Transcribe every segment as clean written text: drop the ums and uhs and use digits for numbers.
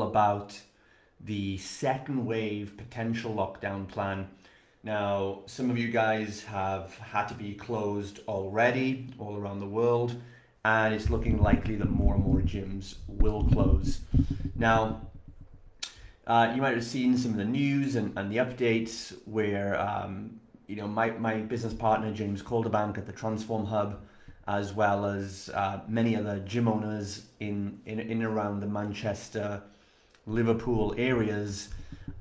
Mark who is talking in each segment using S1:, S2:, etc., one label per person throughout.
S1: about the second wave potential lockdown plan. Now, some of you guys have had to be closed already all around the world, and it's looking likely that more and more gyms will close. Now, you might have seen some of the news and the updates where, my business partner, James Calderbank at the Transform Hub, as well as many other gym owners in and around the Manchester, Liverpool areas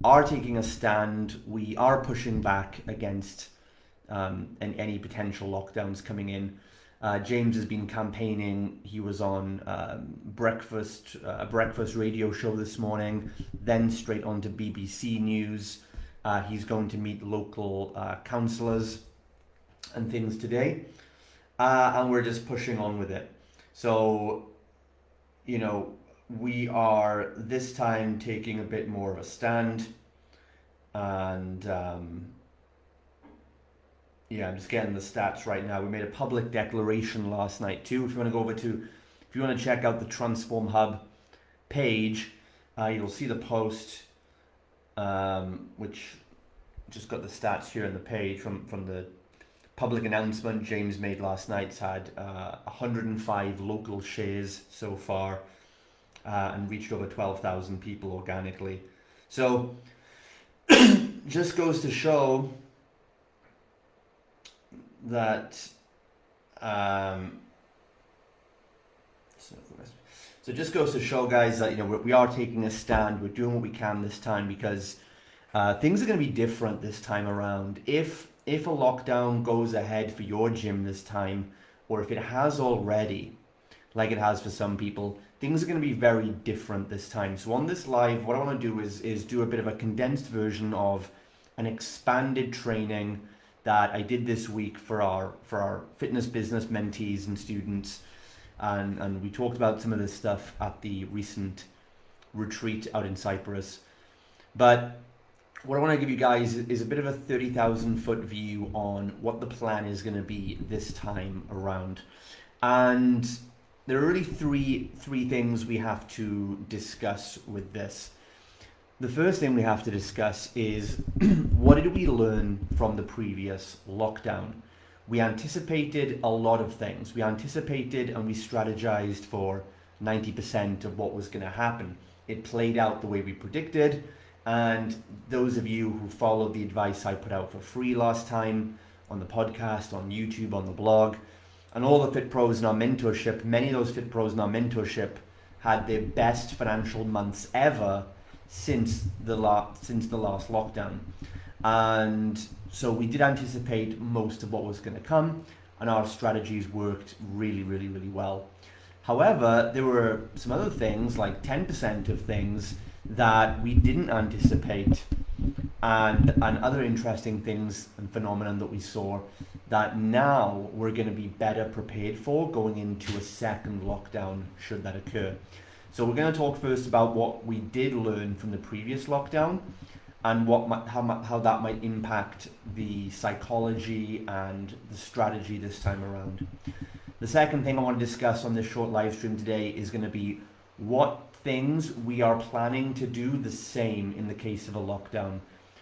S1: are taking a stand. We are pushing back against any potential lockdowns coming in. James has been campaigning. He was on a breakfast radio show this morning, then straight on to BBC News. He's going to meet local councillors and things today, and we're just pushing on with it. So, we are this time taking a bit more of a stand, and I'm just getting the stats right now. We made a public declaration last night too. If you want to check out the Transform Hub page, you'll see the post, which just got the stats here on the page from the public announcement James made last night. It's had 105 local shares so far, and reached over 12,000 people organically. So just goes to show that so it just goes to show, guys, that we are taking a stand. We're doing what we can this time because things are going to be different this time around. If a lockdown goes ahead for your gym this time, or if it has already, like it has for some people, things are going to be very different this time. So on this live, what I want to do is do a bit of a condensed version of an expanded training that I did this week for our fitness business mentees and students, and we talked about some of this stuff at the recent retreat out in Cyprus. But what I want to give you guys is a bit of a 30,000 foot view on what the plan is going to be this time around. And there are really three things we have to discuss with this. The first thing we have to discuss is what did we learn from the previous lockdown? We anticipated a lot of things. We anticipated and we strategized for 90% of what was going to happen. It played out the way we predicted. And those of you who followed the advice I put out for free last time on the podcast, on YouTube, on the blog, and all the Fit Pros in our mentorship, many of those Fit Pros in our mentorship had their best financial months ever since the last lockdown. And so we did anticipate most of what was going to come, and our strategies worked really, really, really well. However, there were some other things, like 10% of things that we didn't anticipate, and other interesting things and phenomenon that we saw that now we're going to be better prepared for going into a second lockdown should that occur. So we're going to talk first about what we did learn from the previous lockdown and how that might impact the psychology and the strategy this time around. The second thing I want to discuss on this short live stream today is going to be what things we are planning to do the same in the case of a lockdown.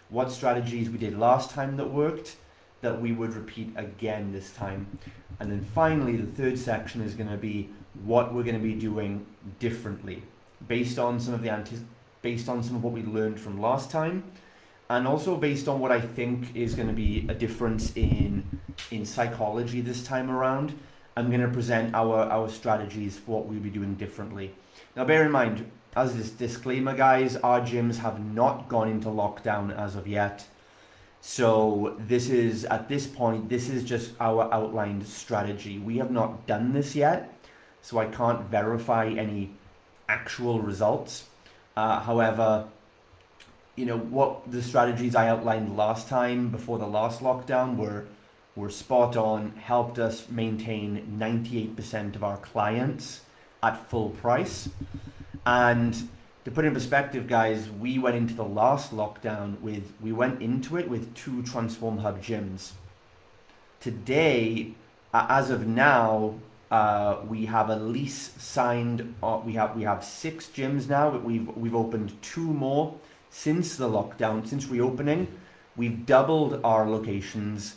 S1: What strategies we did last time that worked that we would repeat again this time. And then finally, the third section is going to be what we're going to be doing differently based on some of what we learned from last time, and also based on what I think is going to be a difference in psychology this time around. I'm going to present our strategies for what we'll be doing differently. Now, bear in mind, as this disclaimer, guys, our gyms have not gone into lockdown as of yet. So at this point, this is just our outlined strategy. We have not done this yet, so I can't verify any actual results. However, what the strategies I outlined last time before the last lockdown were spot on, helped us maintain 98% of our clients at full price. And to put in perspective, guys, we went into the last lockdown with 2 Transform Hub gyms. Today, as of now, We have a lease signed. We have 6 gyms now, but we've opened 2 more since the lockdown, since reopening. We've doubled our locations,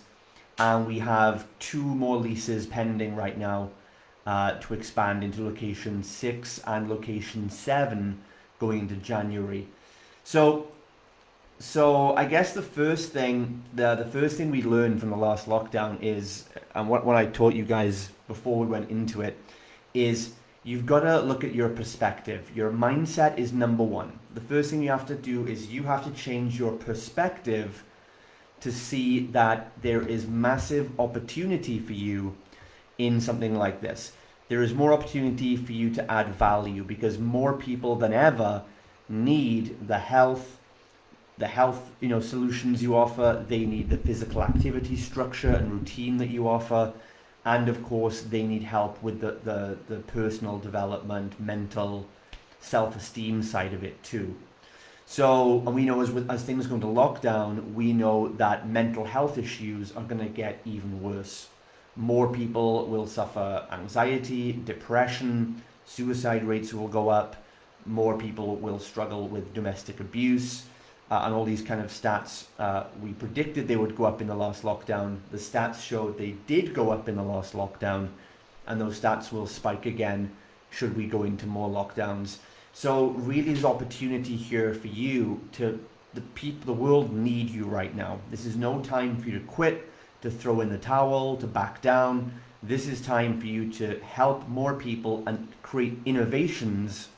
S1: and we have 2 more leases pending right now to expand into location 6 and location 7 going into January. So I guess the first thing we learned from the last lockdown is, and what I taught you guys before we went into it, is you've got to look at your perspective. Your mindset is number one. The first thing you have to do is you have to change your perspective to see that there is massive opportunity for you in something like this. There is more opportunity for you to add value because more people than ever need the health solutions you offer. They need the physical activity structure and routine that you offer. And of course, they need help with the personal development, mental self-esteem side of it too. So, and we know as things go into lockdown, we know that mental health issues are going to get even worse. More people will suffer anxiety, depression, suicide rates will go up. More people will struggle with domestic abuse. And all these kind of stats, we predicted they would go up in the last lockdown. The stats showed they did go up in the last lockdown, and those stats will spike again should we go into more lockdowns. So really there's opportunity here for you the world need you right now. This is no time for you to quit, to throw in the towel, to back down. This is time for you to help more people and create innovations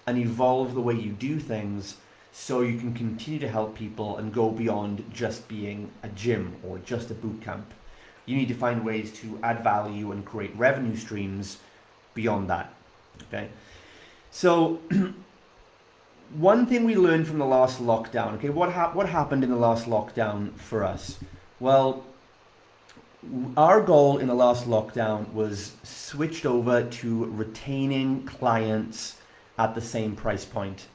S1: and evolve the way you do things, so you can continue to help people and go beyond just being a gym or just a boot camp. You need to find ways to add value and create revenue streams beyond that. Okay. So one thing we learned from the last lockdown. Okay, what happened in the last lockdown for us? Well, our goal in the last lockdown was switched over to retaining clients at the same price point.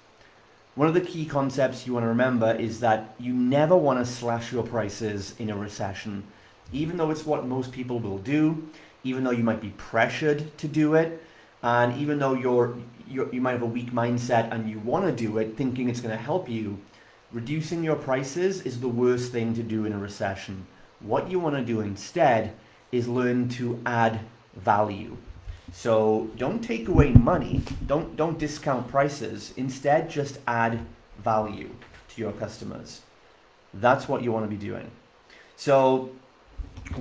S1: One of the key concepts you want to remember is that you never want to slash your prices in a recession, even though it's what most people will do, even though you might be pressured to do it, and even though you might have a weak mindset and you want to do it thinking it's going to help you. Reducing your prices is the worst thing to do in a recession. What you want to do instead is learn to add value. So don't take away money, don't discount prices, instead just add value to your customers. That's what you want to be doing. So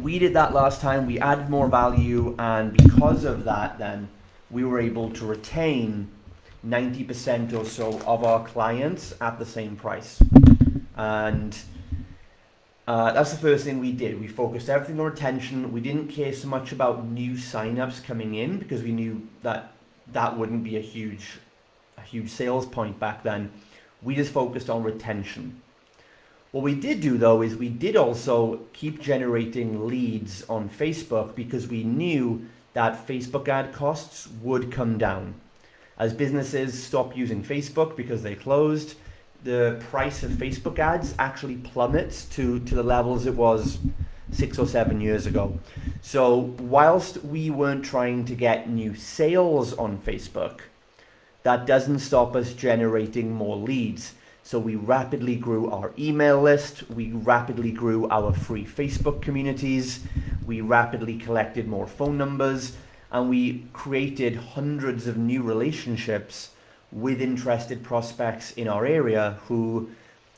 S1: we did that last time, we added more value, and because of that then we were able to retain 90% or so of our clients at the same price. And that's the first thing we did. We focused everything on retention. We didn't care so much about new signups coming in because we knew that that wouldn't be a huge sales point back then. We just focused on retention. What we did do though is we did also keep generating leads on Facebook because we knew that Facebook ad costs would come down. As businesses stopped using Facebook because they closed, the price of Facebook ads actually plummets to the levels it was 6 or 7 years ago. So whilst we weren't trying to get new sales on Facebook, that doesn't stop us generating more leads. So we rapidly grew our email list, we rapidly grew our free Facebook communities, we rapidly collected more phone numbers, and we created hundreds of new relationships with interested prospects in our area who,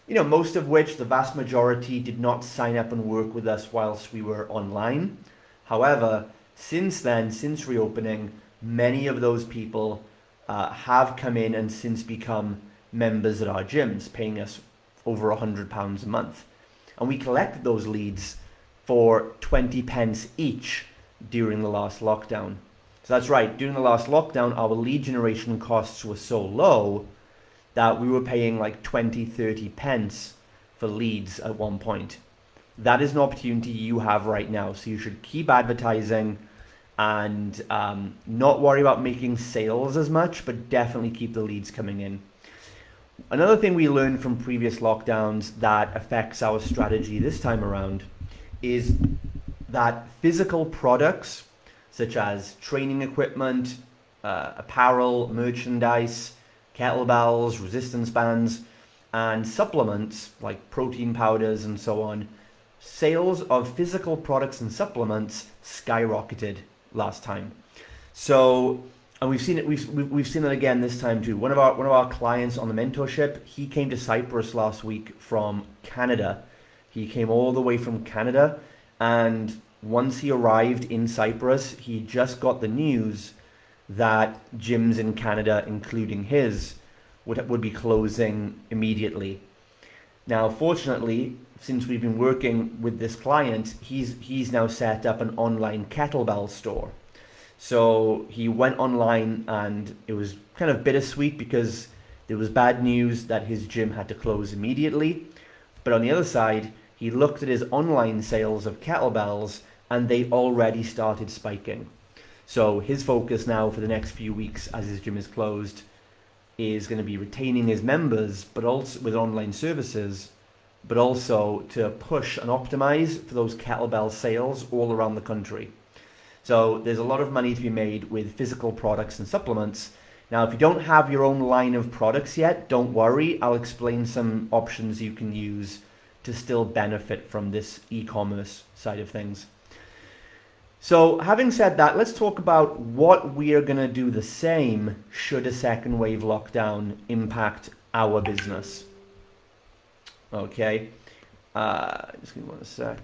S1: most of which, the vast majority, did not sign up and work with us whilst we were online. However, since then, since reopening, many of those people have come in and since become members at our gyms, paying us over £100 a month. And we collected those leads for 20 pence each during the last lockdown. So that's right, during the last lockdown, our lead generation costs were so low that we were paying like 20, 30 pence for leads at one point. That is an opportunity you have right now. So you should keep advertising and not worry about making sales as much, but definitely keep the leads coming in. Another thing we learned from previous lockdowns that affects our strategy this time around is that physical products such as training equipment, apparel, merchandise, kettlebells, resistance bands, and supplements like protein powders and so on. Sales of physical products and supplements skyrocketed last time. So, and we've seen it. We've seen it again this time too. One of our clients on the mentorship, he came to Cyprus last week from Canada. He came all the way from Canada, and once he arrived in Cyprus, he just got the news that gyms in Canada, including his, would be closing immediately. Now, fortunately, since we've been working with this client, he's now set up an online kettlebell store. So he went online, and it was kind of bittersweet because there was bad news that his gym had to close immediately. But on the other side, he looked at his online sales of kettlebells, and they already started spiking. So his focus now for the next few weeks as his gym is closed is going to be retaining his members, but also with online services, but also to push and optimize for those kettlebell sales all around the country. So there's a lot of money to be made with physical products and supplements. Now, if you don't have your own line of products yet, don't worry. I'll explain some options you can use to still benefit from this e-commerce side of things. So having said that, let's talk about what we are going to do the same should a second wave lockdown impact our business. Okay, just give me 1 sec,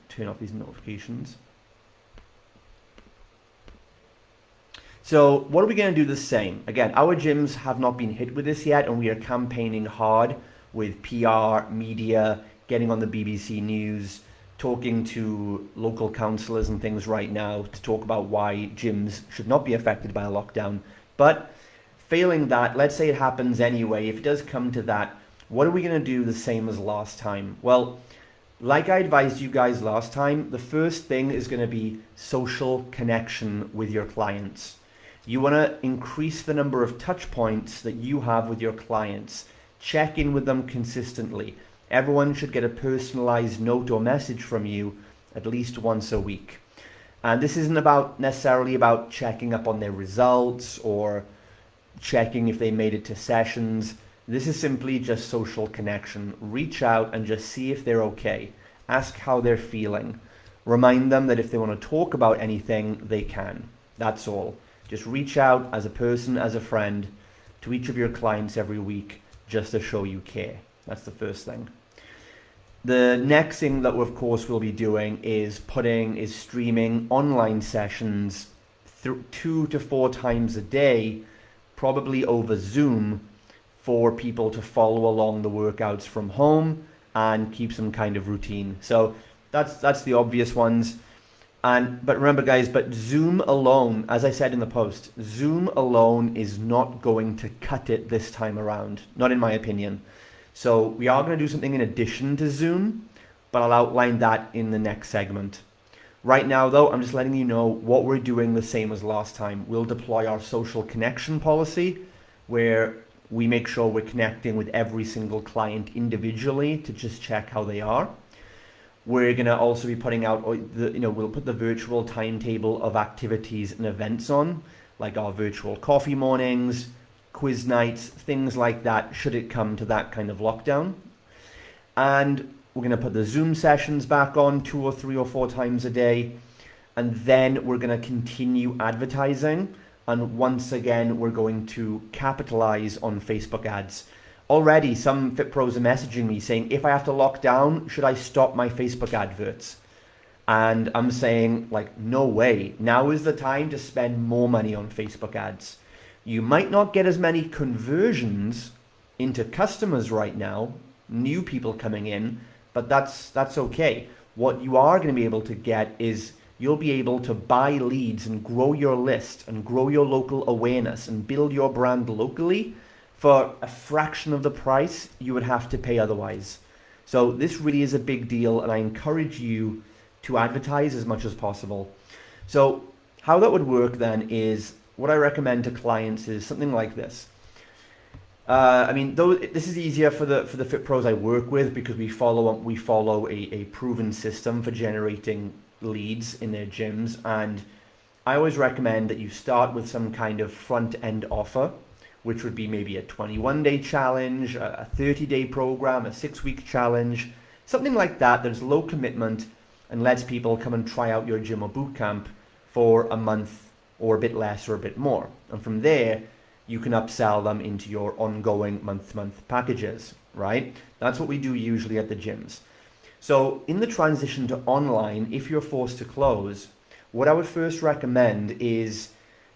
S1: turn off these notifications. So what are we going to do the same? Again, our gyms have not been hit with this yet, and we are campaigning hard with PR, media, getting on the BBC News, talking to local councillors and things right now to talk about why gyms should not be affected by a lockdown. But failing that, let's say it happens anyway, if it does come to that, what are we going to do the same as last time? Well, like I advised you guys last time, the first thing is going to be social connection with your clients. You want to increase the number of touch points that you have with your clients. Check in with them consistently. Everyone should get a personalized note or message from you at least once a week. And this isn't necessarily about checking up on their results or checking if they made it to sessions. This is simply just social connection. Reach out and just see if they're okay. Ask how they're feeling. Remind them that if they want to talk about anything, they can. That's all. Just reach out as a person, as a friend, to each of your clients every week just to show you care. That's the first thing. The next thing that, of course, we'll be doing is streaming online sessions 2 to 4 times a day, probably over Zoom, for people to follow along the workouts from home and keep some kind of routine. So that's the obvious ones. But remember, guys, but Zoom alone, as I said in the post, Zoom alone is not going to cut it this time around, not in my opinion. So we are going to do something in addition to Zoom, but I'll outline that in the next segment. Right now, though, I'm just letting you know what we're doing the same as last time. We'll deploy our social connection policy, where we make sure we're connecting with every single client individually to just check how they are. We're going to also be putting out, we'll put the virtual timetable of activities and events on, like our virtual coffee mornings, quiz nights, things like that, should it come to that kind of lockdown. And we're going to put the Zoom sessions back on 2 or 3 or 4 times a day. And then we're going to continue advertising. And once again, we're going to capitalize on Facebook ads. Already, some Fit Pros are messaging me saying, if I have to lock down, should I stop my Facebook adverts? And I'm saying, like, no way. Now is the time to spend more money on Facebook ads. You might not get as many conversions into customers right now, new people coming in, but that's okay. What you are going to be able to get is you'll be able to buy leads and grow your list and grow your local awareness and build your brand locally for a fraction of the price you would have to pay otherwise. So this really is a big deal, and I encourage you to advertise as much as possible. So how that would work then is, what I recommend to clients is something like this. Though this is easier for the Fit Pros I work with, because we follow a proven system for generating leads in their gyms, and I always recommend that you start with some kind of front-end offer, which would be maybe a 21-day challenge, a 30-day program, a 6-week challenge, something like that that's low commitment and lets people come and try out your gym or bootcamp for a month or a bit less or a bit more. And from there, you can upsell them into your ongoing month-to-month packages, right? That's what we do usually at the gyms. So in the transition to online, if you're forced to close, what I would first recommend is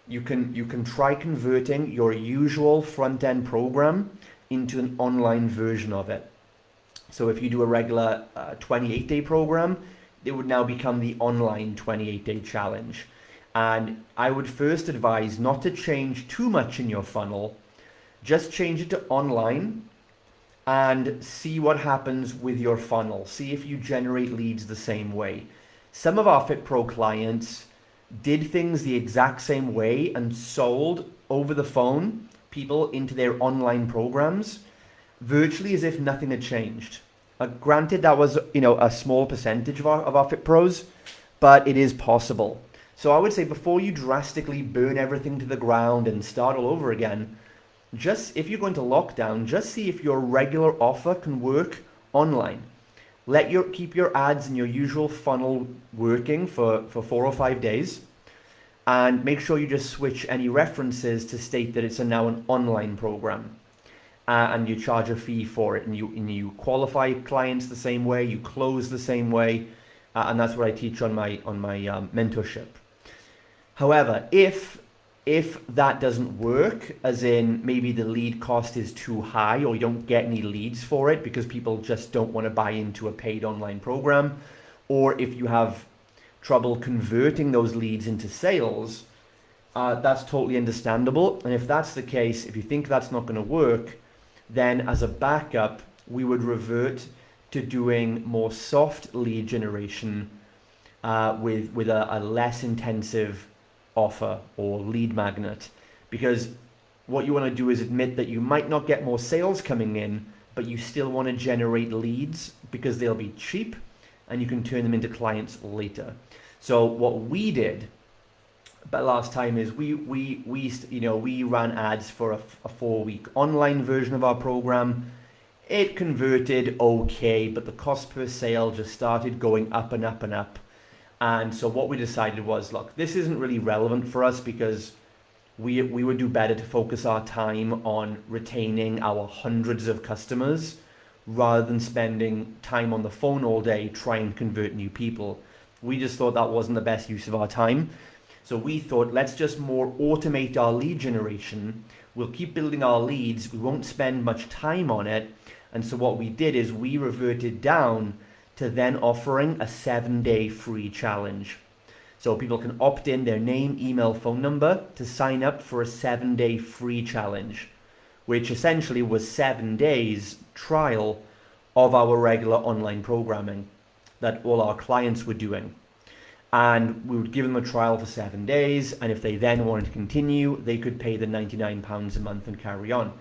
S1: you can try converting your usual front-end program into an online version of it. So if you do a regular 28-day program, it would now become the online 28-day challenge. And I would first advise not to change too much in your funnel, just change it to online and see what happens with your funnel. See if you generate leads the same way. Some of our Fit Pro clients did things the exact same way and sold over the phone people into their online programs virtually as if nothing had changed. Granted, that was a small percentage of our Fit Pros, but it is possible. So I would say before you drastically burn everything to the ground and start all over again, just if you're going to lockdown, just see if your regular offer can work online. Keep your ads in your usual funnel working for 4 or 5 days, and make sure you just switch any references to state that it's now an online program, and you charge a fee for it, and you qualify clients the same way, you close the same way, and that's what I teach on my mentorship. However, if that doesn't work, as in maybe the lead cost is too high or you don't get any leads for it because people just don't want to buy into a paid online program, or if you have trouble converting those leads into sales, that's totally understandable. And if that's the case, if you think that's not going to work, then as a backup, we would revert to doing more soft lead generation with a less intensive offer or lead magnet, because what you want to do is admit that you might not get more sales coming in, but you still want to generate leads because they'll be cheap and you can turn them into clients later. So what we did but last time is we ran ads for a 4-week online version of our program. It converted okay, but the cost per sale just started going up and up and up. And so what we decided was, look, this isn't really relevant for us because we would do better to focus our time on retaining our hundreds of customers rather than spending time on the phone all day trying to convert new people. We just thought that wasn't the best use of our time. So we thought, let's just more automate our lead generation. We'll keep building our leads. We won't spend much time on it. And so what we did is we reverted down to then offering a 7-day free challenge. So people can opt in their name, email, phone number to sign up for a 7-day free challenge, which essentially was 7 days trial of our regular online programming that all our clients were doing. And we would give them a trial for 7 days. And if they then wanted to continue, they could pay the £99 a month and carry on.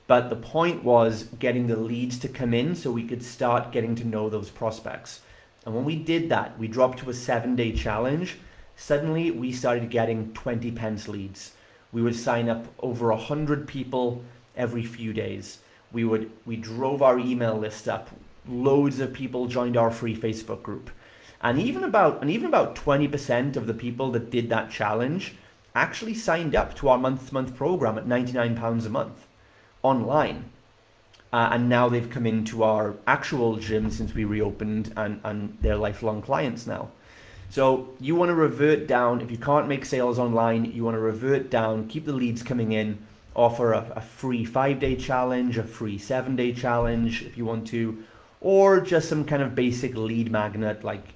S1: But the point was getting the leads to come in so we could start getting to know those prospects. And when we did that, we dropped to a 7-day challenge. Suddenly we started getting 20 pence leads. We would sign up over 100 people every few days. We drove our email list up. Loads of people joined our free Facebook group. And even about 20% of the people that did that challenge actually signed up to our month-to-month program at £99 a month online. And now they've come into our actual gym since we reopened, and they're lifelong clients now. So you want to revert down. If you can't make sales online, you want to revert down, keep the leads coming in, offer a free 5-day challenge, a free 7-day challenge if you want to, or just some kind of basic lead magnet like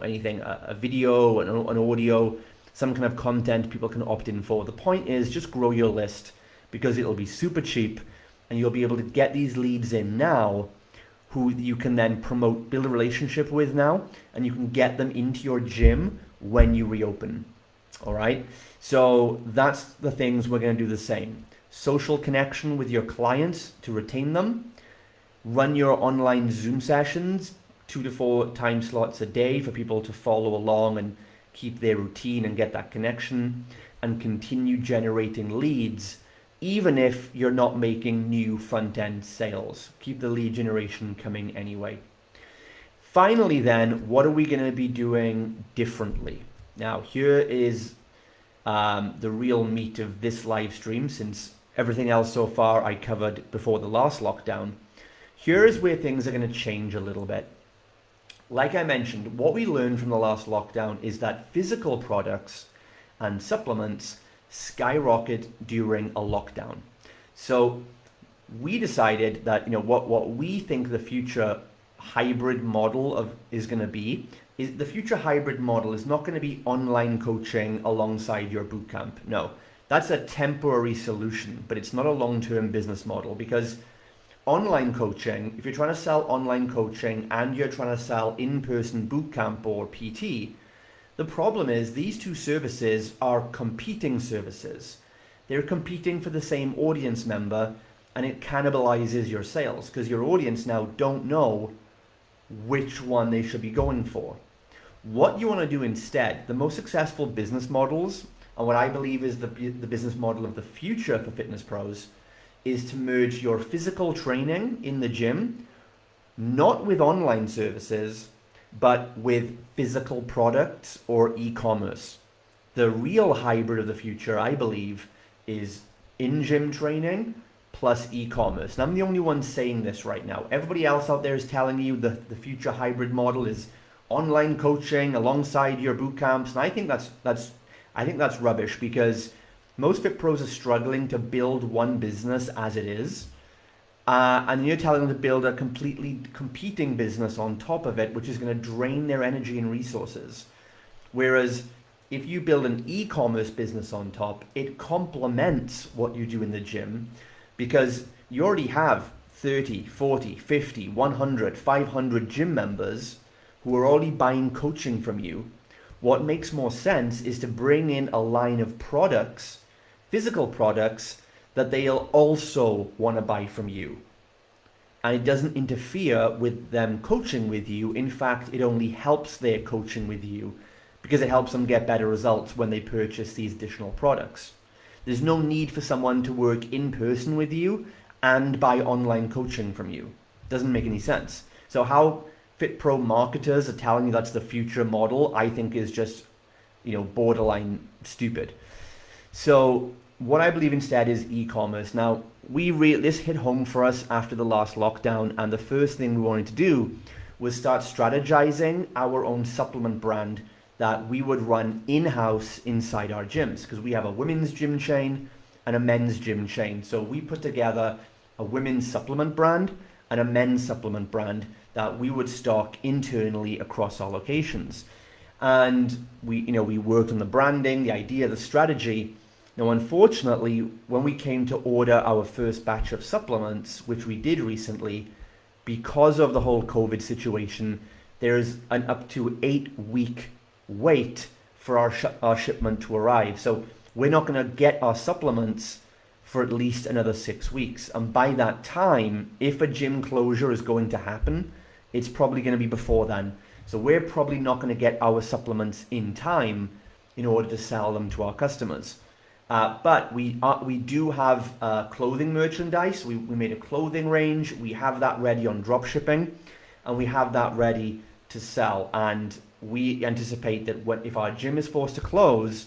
S1: anything, a video, an audio, some kind of content people can opt in for. The point is just grow your list because it'll be super cheap and you'll be able to get these leads in now who you can then promote, build a relationship with now, and you can get them into your gym when you reopen. All right. So that's the things we're going to do the same. Social connection with your clients to retain them. Run your online Zoom sessions 2 to 4 time slots a day for people to follow along and keep their routine and get that connection, and continue generating leads, even if you're not making new front-end sales. Keep the lead generation coming anyway. Finally then, what are we going to be doing differently? Now, here is the real meat of this live stream, since everything else so far I covered before the last lockdown. Here is where things are going to change a little bit. Like I mentioned, what we learned from the last lockdown is that physical products and supplements skyrocket during a lockdown. So we decided that, what we think the future hybrid model is going to be is the future hybrid model is not going to be online coaching alongside your bootcamp. No, that's a temporary solution, but it's not a long-term business model, because online coaching, if you're trying to sell online coaching and you're trying to sell in-person bootcamp or PT, the problem is these two services are competing services. They're competing for the same audience member, and it cannibalizes your sales because your audience now don't know which one they should be going for. What you want to do instead, the most successful business models, and what I believe is the business model of the future for fitness pros, is to merge your physical training in the gym, not with online services, but with physical products or e-commerce. The real hybrid of the future, I believe, is in-gym training plus e-commerce. And I'm the only one saying this right now. Everybody else out there is telling you the future hybrid model is online coaching alongside your boot camps. And I think that's rubbish, because most fit pros are struggling to build one business as it is. And you're telling them to build a completely competing business on top of it, which is going to drain their energy and resources. Whereas if you build an e-commerce business on top, it complements what you do in the gym, because you already have 30, 40, 50, 100, 500 gym members who are already buying coaching from you. What makes more sense is to bring in a line of products, physical products, that they'll also want to buy from you. And it doesn't interfere with them coaching with you. In fact, it only helps their coaching with you, because it helps them get better results when they purchase these additional products. There's no need for someone to work in person with you and buy online coaching from you. Doesn't make any sense. So how Fit Pro marketers are telling you that's the future model, I think is just, borderline stupid. So what I believe instead is e-commerce. Now, this hit home for us after the last lockdown, and the first thing we wanted to do was start strategizing our own supplement brand that we would run in-house inside our gyms, because we have a women's gym chain and a men's gym chain. So we put together a women's supplement brand and a men's supplement brand that we would stock internally across our locations. And we worked on the branding, the idea, the strategy. Now, unfortunately, when we came to order our first batch of supplements, which we did recently, because of the whole COVID situation, there's an up to 8-week wait for our shipment to arrive. So we're not going to get our supplements for at least another 6 weeks. And by that time, if a gym closure is going to happen, it's probably going to be before then. So we're probably not going to get our supplements in time in order to sell them to our customers. But we do have clothing merchandise. We made a clothing range. We have that ready on drop shipping, and we have that ready to sell. And we anticipate that if our gym is forced to close,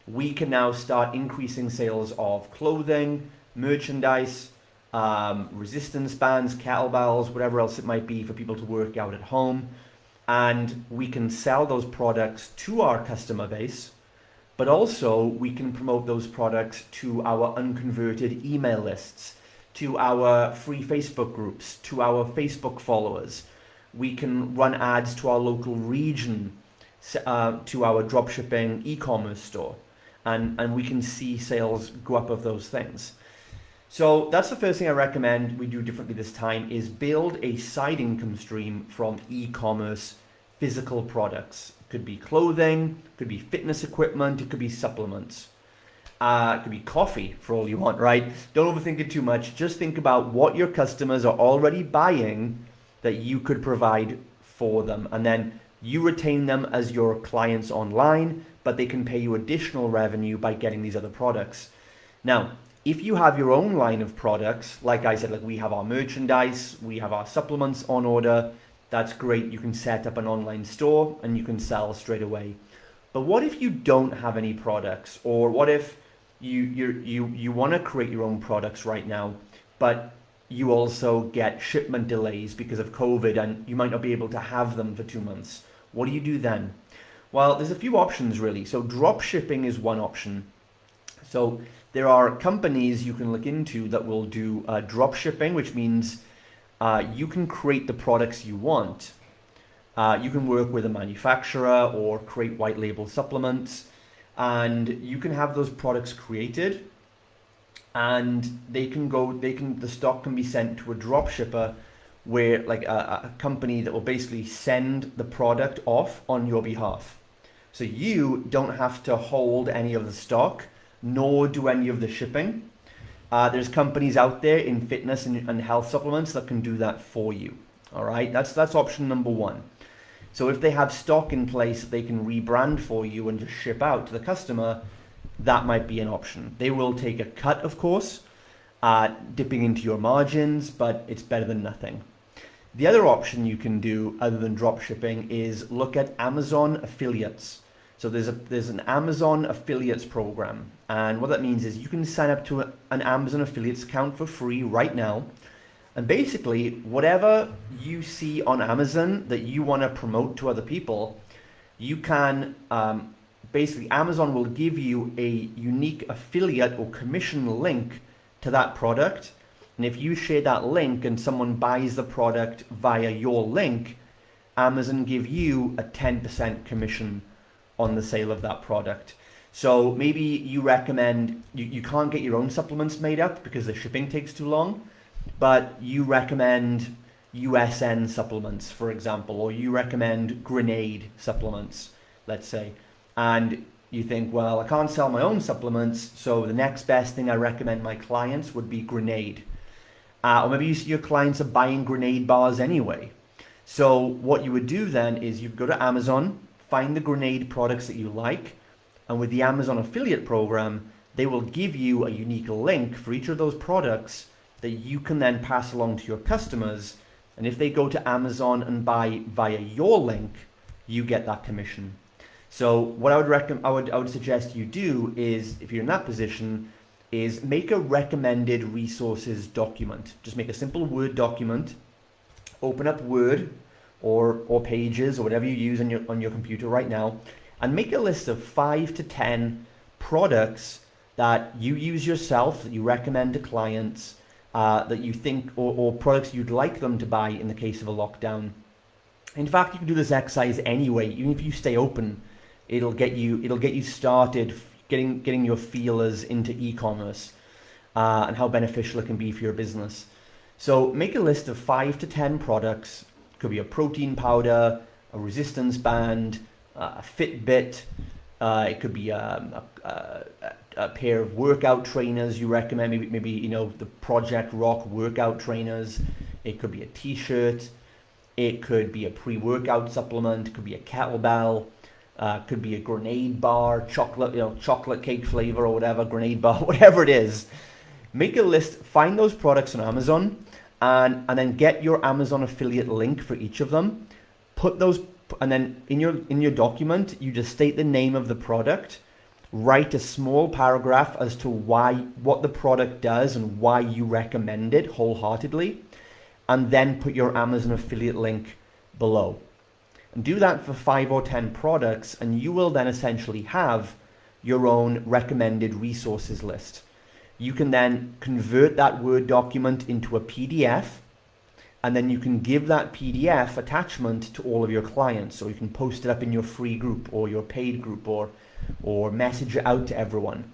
S1: we can now start increasing sales of clothing, merchandise, resistance bands, kettlebells, whatever else it might be for people to work out at home. And we can sell those products to our customer base, but also we can promote those products to our unconverted email lists, to our free Facebook groups, to our Facebook followers. We can run ads to our local region, to our dropshipping e-commerce store, and we can see sales go up of those things. So that's the first thing I recommend we do differently this time, is build a side income stream from e-commerce physical products. It could be clothing, could be fitness equipment, it could be supplements. It could be coffee for all you want, right? Don't overthink it too much. Just think about what your customers are already buying that you could provide for them. And then You retain them as your clients online, but they can pay you additional revenue by getting these other products. Now, if you have your own line of products, like I said, like we have our merchandise, we have our supplements on order, that's great. You can set up an online store and you can sell straight away. But what if you don't have any products, or what if you want to create your own products right now, but you also get shipment delays because of COVID and you might not be able to have them for 2 months? What do you do then? Well, there's a few options really. So drop shipping is one option. So there are companies you can look into that will do drop shipping, which means you can create the products you want. You can work with a manufacturer or create white label supplements, and you can have those products created, and the stock can be sent to a drop shipper, where like a company that will basically send the product off on your behalf. So you don't have to hold any of the stock, nor do any of the shipping. There's companies out there in fitness and health supplements that can do that for you. All right, that's option number one. So if they have stock in place that they can rebrand for you and just ship out to the customer, that might be an option. They will take a cut, of course, dipping into your margins, but it's better than nothing. The other option you can do other than drop shipping is look at Amazon affiliates. So there's an Amazon affiliates program, and what that means is you can sign up to an Amazon affiliates account for free right now. And basically, whatever you see on Amazon that you want to promote to other people, you can, basically Amazon will give you a unique affiliate or commission link to that product. And if you share that link and someone buys the product via your link, Amazon give you a 10% commission on the sale of that product. So maybe you recommend, you can't get your own supplements made up because the shipping takes too long, but you recommend USN supplements, for example, or you recommend Grenade supplements, let's say, and you think, well, I can't sell my own supplements, so the next best thing I recommend my clients would be Grenade. Or maybe your clients are buying Grenade bars anyway. So what you would do then is you go to Amazon, find the Grenade products that you like, and with the Amazon affiliate program, they will give you a unique link for each of those products that you can then pass along to your customers. And if they go to Amazon and buy via your link, you get that commission. So what I would I would suggest you do is, if you're in that position, is make a recommended resources document. Just make a simple Word document, open up Word or Pages or whatever you use on your computer right now, and make a list of 5 to 10 products that you use yourself, that you recommend to clients, that you think, or products you'd like them to buy in the case of a lockdown. In fact, you can do this exercise anyway. Even if you stay open, it'll get you started getting your feelers into e-commerce and how beneficial it can be for your business. So make a list of 5 to 10 products. It could be a protein powder, a resistance band, a Fitbit. It could be a pair of workout trainers you recommend. Maybe the Project Rock workout trainers. It could be a T-shirt. It could be a pre-workout supplement. It could be a kettlebell. Could be a Grenade bar, chocolate cake flavor or whatever, Grenade bar, whatever it is. Make a list, find those products on Amazon, and then get your Amazon affiliate link for each of them. Put those, and then in your document, you just state the name of the product. Write a small paragraph as to what the product does and why you recommend it wholeheartedly, and then put your Amazon affiliate link below. And do that for 5 or 10 products, and you will then essentially have your own recommended resources list. You can then convert that Word document into a PDF, and then you can give that PDF attachment to all of your clients. So you can post it up in your free group or your paid group, or message it out to everyone,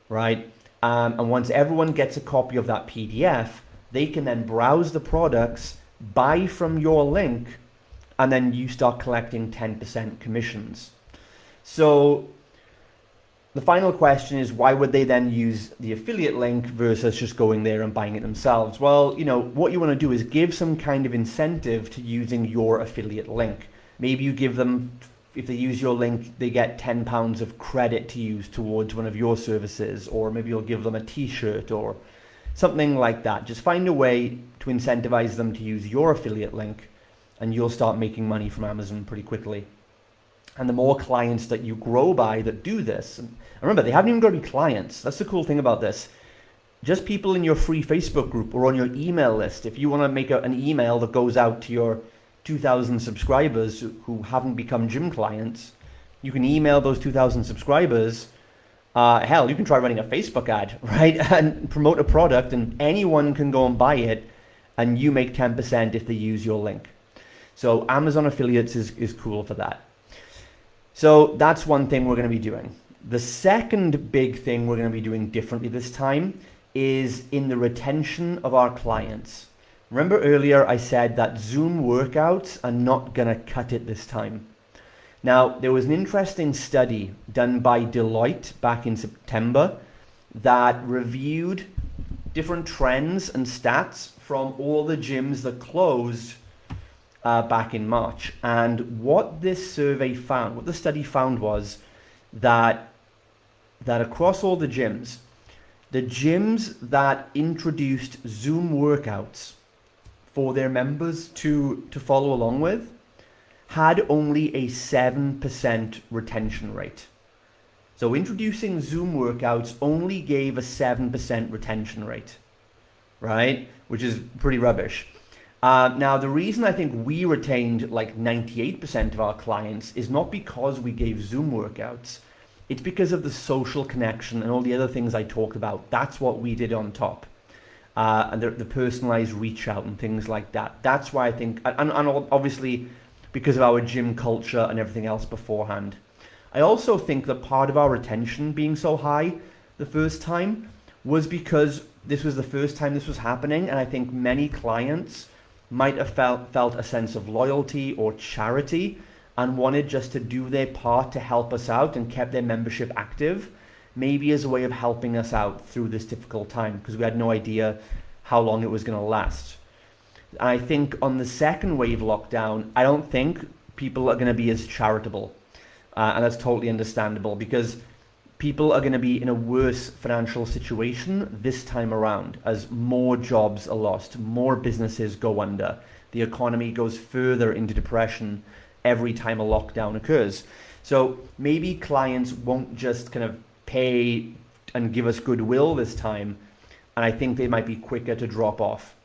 S1: right? And once everyone gets a copy of that PDF, they can then browse the products, buy from your link, and then you start collecting 10% commissions. So the final question is, why would they then use the affiliate link versus just going there and buying it themselves? Well, what you want to do is give some kind of incentive to using your affiliate link. Maybe you give them, if they use your link, they get £10 of credit to use towards one of your services, or maybe you'll give them a t-shirt or something like that. Just find a way to incentivize them to use your affiliate link, and you'll start making money from Amazon pretty quickly. And the more clients that you grow by that do this, and remember, they haven't even got to be clients. That's the cool thing about this. Just people in your free Facebook group or on your email list. If you want to make an email that goes out to your 2,000 subscribers who haven't become gym clients, you can email those 2,000 subscribers. Hell, you can try running a Facebook ad, right? And promote a product, and anyone can go and buy it, and you make 10% if they use your link. So Amazon affiliates is cool for that. So that's one thing we're going to be doing. The second big thing we're going to be doing differently this time is in the retention of our clients. Remember earlier I said that Zoom workouts are not going to cut it this time. Now, there was an interesting study done by Deloitte back in September that reviewed different trends and stats from all the gyms that closed back in March. And what this survey found, what the study found was that across all the gyms that introduced Zoom workouts for their members to follow along with had only a 7% retention rate. So introducing Zoom workouts only gave a 7% retention rate, right? Which is pretty rubbish. Now, the reason I think we retained like 98% of our clients is not because we gave Zoom workouts. It's because of the social connection and all the other things I talked about. That's what we did on top. And the personalized reach out and things like that. That's why I think, and obviously because of our gym culture and everything else beforehand. I also think that part of our retention being so high the first time was because this was the first time this was happening, and I think many clients might have felt a sense of loyalty or charity and wanted just to do their part to help us out and kept their membership active, maybe as a way of helping us out through this difficult time, because we had no idea how long it was going to last. And I think on the second wave lockdown, I don't think people are going to be as charitable. And that's totally understandable, because people are going to be in a worse financial situation this time around as more jobs are lost, more businesses go under, the economy goes further into depression every time a lockdown occurs. So maybe clients won't just kind of pay and give us goodwill this time, and I think they might be quicker to drop off.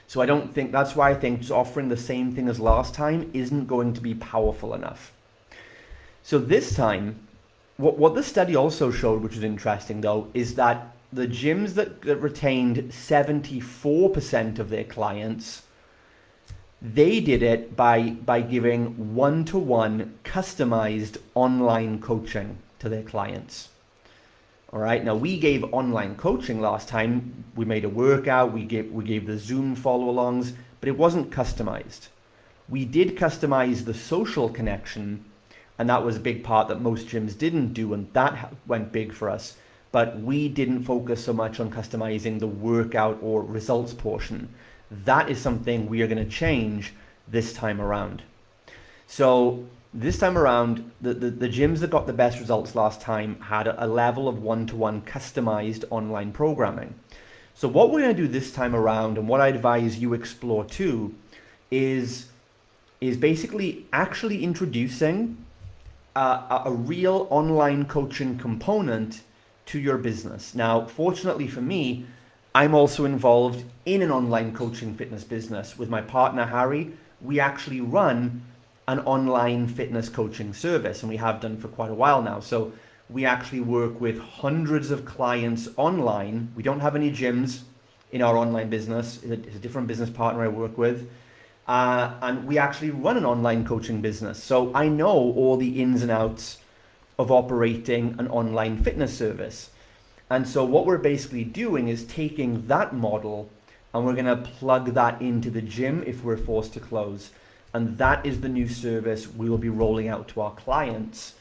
S1: So that's why I think just offering the same thing as last time isn't going to be powerful enough. So this time, what the study also showed, which is interesting though, is that the gyms that retained 74% of their clients, they did it by giving one-to-one customized online coaching to their clients. All right. Now, we gave online coaching last time. We made a workout. We gave the Zoom follow-alongs, but it wasn't customized. We did customize the social connection, and that was a big part that most gyms didn't do, and that went big for us. But we didn't focus so much on customizing the workout or results portion. That is something we are going to change this time around. So this time around, the gyms that got the best results last time had a level of one-to-one customized online programming. So what we're going to do this time around, and what I advise you explore too, is basically actually introducing a real online coaching component to your business. Now, fortunately for me, I'm also involved in an online coaching fitness business. With my partner, Harry, we actually run an online fitness coaching service, and we have done for quite a while now. So we actually work with hundreds of clients online. We don't have any gyms in our online business. It's a different business partner I work with. And we actually run an online coaching business. So I know all the ins and outs of operating an online fitness service. And so what we're basically doing is taking that model and we're going to plug that into the gym if we're forced to close. And that is the new service we will be rolling out to our clients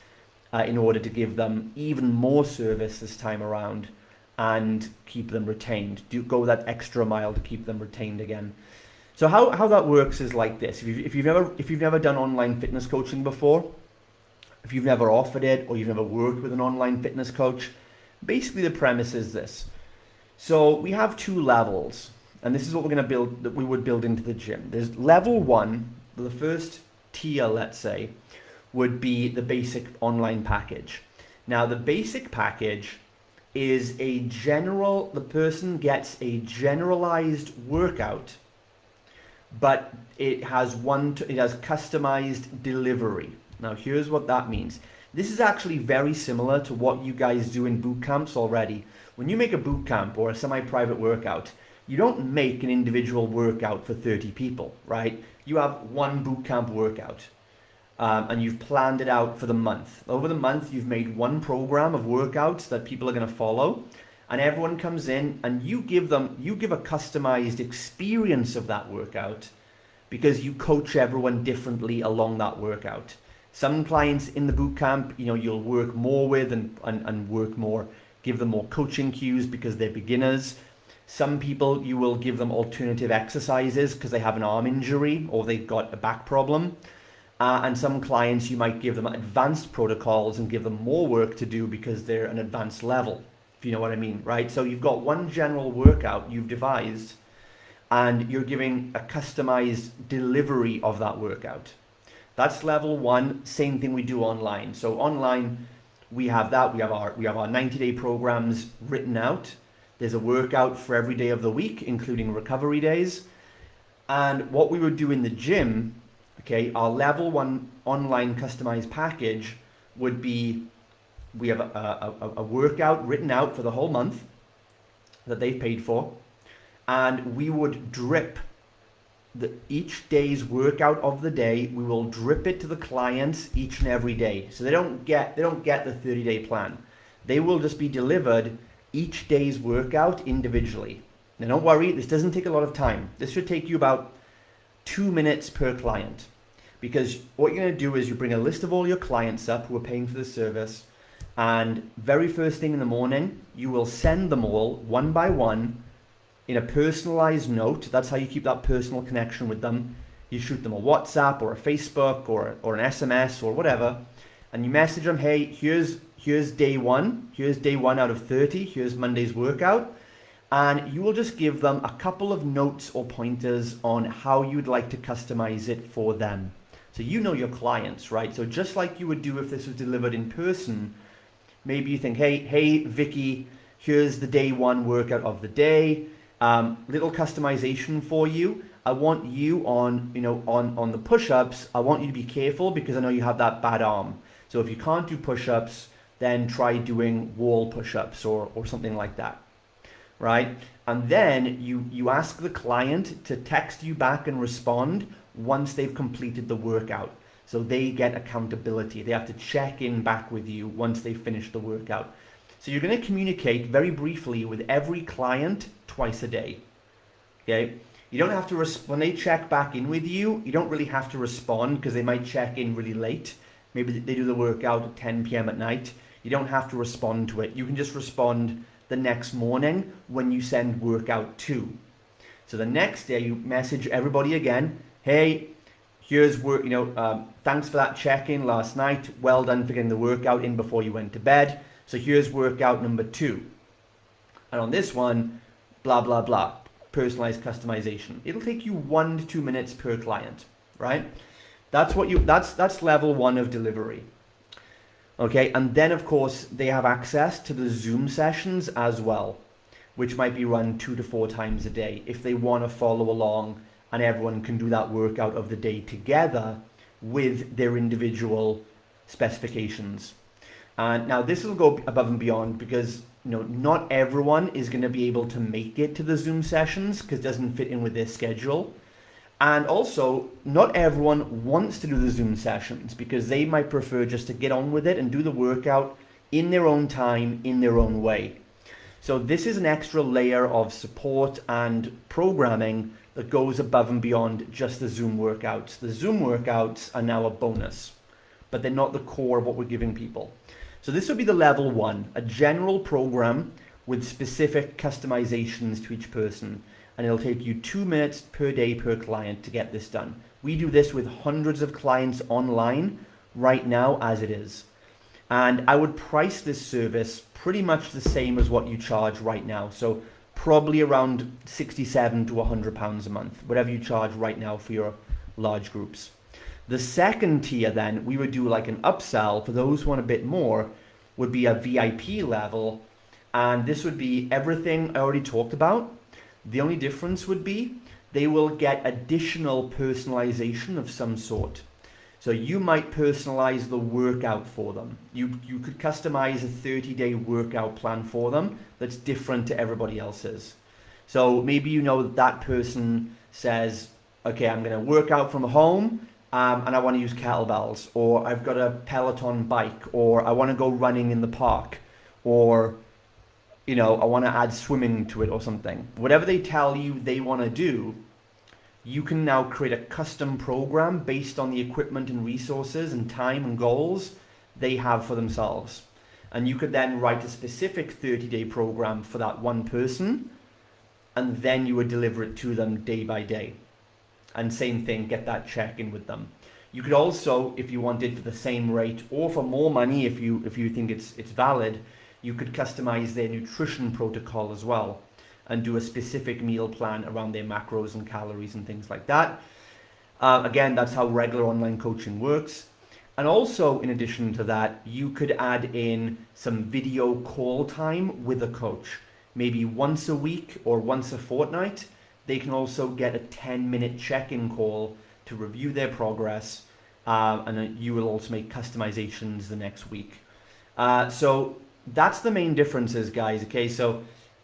S1: in order to give them even more service this time around and keep them retained. Go that extra mile to keep them retained again. So how that works is like this. If you've never done online fitness coaching before, if you've never offered it or you've never worked with an online fitness coach, basically the premise is this. So we have 2 levels, and this is what we're going to build, that we would build into the gym. There's level 1, the first tier, let's say, would be the basic online package. Now the basic package is the person gets a generalized workout, but it has customized delivery. Now here's what that means. This is actually very similar to what you guys do in boot camps already. When you make a boot camp or a semi-private workout, you don't make an individual workout for 30 people, right? You have one boot camp workout, and you've planned it out for the month. Over the month, you've made one program of workouts that people are going to follow, and everyone comes in and you give a customized experience of that workout because you coach everyone differently along that workout. Some clients in the boot camp, you'll work more with and work more, give them more coaching cues because they're beginners. Some people you will give them alternative exercises because they have an arm injury or they've got a back problem. And some clients you might give them advanced protocols and give them more work to do because they're an advanced level, if you know what I mean, right? So you've got one general workout you've devised and you're giving a customized delivery of that workout. That's level 1, same thing we do online. So online, we have our 90-day programs written out. There's a workout for every day of the week, including recovery days. And what we would do in the gym, okay, our level 1 online customized package would be, we have a workout written out for the whole month that they've paid for. And we would drip each day's workout of the day, we will drip it to the clients each and every day. So they don't get the 30-day plan. They will just be delivered each day's workout individually. Now don't worry, this doesn't take a lot of time. This should take you about 2 minutes per client. Because what you're going to do is you bring a list of all your clients up who are paying for the service, and very first thing in the morning, you will send them all one by one in a personalized note. That's how you keep that personal connection with them. You shoot them a WhatsApp or a Facebook or an SMS or whatever, and you message them, hey, here's day 1. Here's day 1 out of 30. Here's Monday's workout. And you will just give them a couple of notes or pointers on how you'd like to customize it for them. So you know your clients, right? So just like you would do if this was delivered in person, maybe you think, hey, Vicky, here's the day 1 workout of the day. Little customization for you. I want you on the push-ups, I want you to be careful because I know you have that bad arm. So if you can't do push-ups, then try doing wall push-ups or something like that, right? And then you ask the client to text you back and respond once they've completed the workout. So they get accountability. They have to check in back with you once they've finished the workout. So you're going to communicate very briefly with every client twice a day, okay? You don't have to, when they check back in with you, you don't really have to respond because they might check in really late. Maybe they do the workout at 10 p.m. at night. You don't have to respond to it. You can just respond the next morning when you send workout 2. So the next day you message everybody again, hey, here's work, thanks for that check-in last night. Well done for getting the workout in before you went to bed. So here's workout number 2. And on this one, blah, blah, blah, personalized customization. It'll take you 1 to 2 minutes per client, right? That's level 1 of delivery. Okay, and then of course they have access to the Zoom sessions as well, which might be run 2 to 4 times a day if they want to follow along and everyone can do that workout of the day together with their individual specifications. And now this will go above and beyond because not everyone is going to be able to make it to the Zoom sessions because it doesn't fit in with their schedule. And also, not everyone wants to do the Zoom sessions because they might prefer just to get on with it and do the workout in their own time, in their own way. So this is an extra layer of support and programming that goes above and beyond just the Zoom workouts. The Zoom workouts are now a bonus, but they're not the core of what we're giving people. So this would be the level 1, a general program with specific customizations to each person. and it'll take you 2 minutes per day per client to get this done. We do this with hundreds of clients online right now as it is. And I would price this service pretty much the same as what you charge right now. So probably around 67 to 100 pounds a month, whatever you charge right now for your large groups. The second tier then, we would do like an upsell for those who want a bit more, would be a VIP level. And this would be everything I already talked about. The only difference would be they will get additional personalization of some sort. So you might personalize the workout for them. You could customize a 30-day workout plan for them that's different to everybody else's. So maybe you know that person says, okay, I'm going to work out from home and I want to use kettlebells, or I've got a Peloton bike, or I want to go running in the park, or I want to add swimming to it or something. Whatever they tell you they want to do, you can now create a custom program based on the equipment and resources and time and goals they have for themselves. And you could then write a specific 30-day program for that one person, and then you would deliver it to them day by day. And same thing, get that check in with them. You could also, if you wanted for the same rate or for more money, if you think it's valid, you could customize their nutrition protocol as well and do a specific meal plan around their macros and calories and things like that. Again, that's how regular online coaching works. And also, in addition to that, you could add in some video call time with a coach. Maybe once a week or once a fortnight. They can also get a 10-minute check-in call to review their progress, and you will also make customizations the next week. So that's the main differences, guys. Okay, so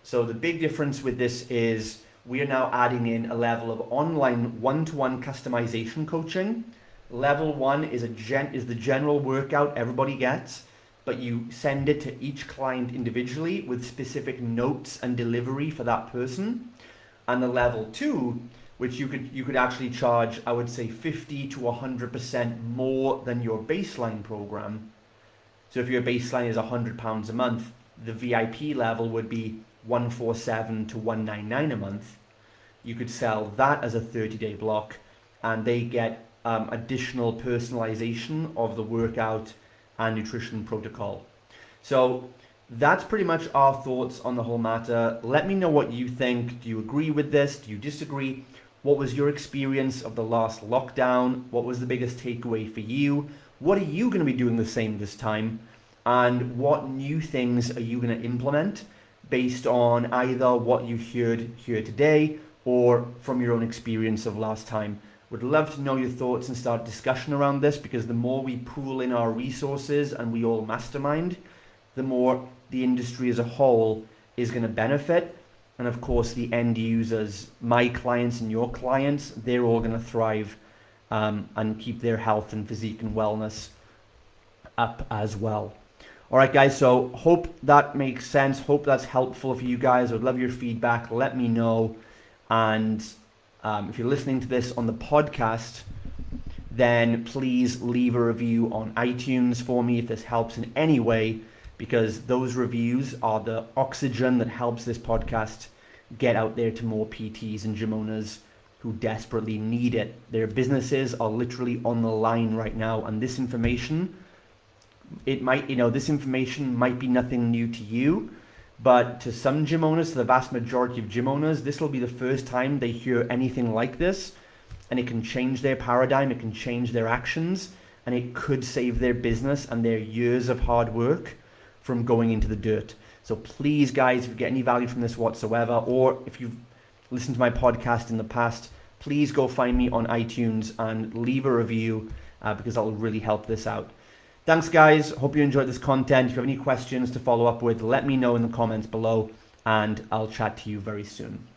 S1: the big difference with this is we are now adding in a level of online one-to-one customization coaching. Level 1 is the general workout everybody gets, but you send it to each client individually with specific notes and delivery for that person. And the level 2, which you could actually charge, I would say 50 to 100% more than your baseline program. So if your baseline is £100 a month, the VIP level would be 147 to 199 a month. You could sell that as a 30-day block, and they get additional personalization of the workout and nutrition protocol. So that's pretty much our thoughts on the whole matter. Let me know what you think. Do you agree with this? Do you disagree? What was your experience of the last lockdown? What was the biggest takeaway for you? What are you going to be doing the same this time? And what new things are you going to implement based on either what you heard here today or from your own experience of last time? Would love to know your thoughts and start discussion around this, because the more we pool in our resources and we all mastermind, the more the industry as a whole is going to benefit. And of course, the end users, my clients and your clients, they're all going to thrive and keep their health and physique and wellness up as well. All right, guys, so hope that makes sense. Hope that's helpful for you guys. I would love your feedback. Let me know. And if you're listening to this on the podcast, then please leave a review on iTunes for me if this helps in any way, because those reviews are the oxygen that helps this podcast get out there to more PTs and gym owners who desperately need it. Their businesses are literally on the line right now, and this information, this information might be nothing new to you, but to some gym owners, to the vast majority of gym owners, this will be the first time they hear anything like this, and it can change their paradigm, it can change their actions, and it could save their business and their years of hard work from going into the dirt. So please, guys, if you get any value from this whatsoever, or if you've listened to my podcast in the past, please go find me on iTunes and leave a review because that will really help this out. Thanks, guys. Hope you enjoyed this content. If you have any questions to follow up with, let me know in the comments below, and I'll chat to you very soon.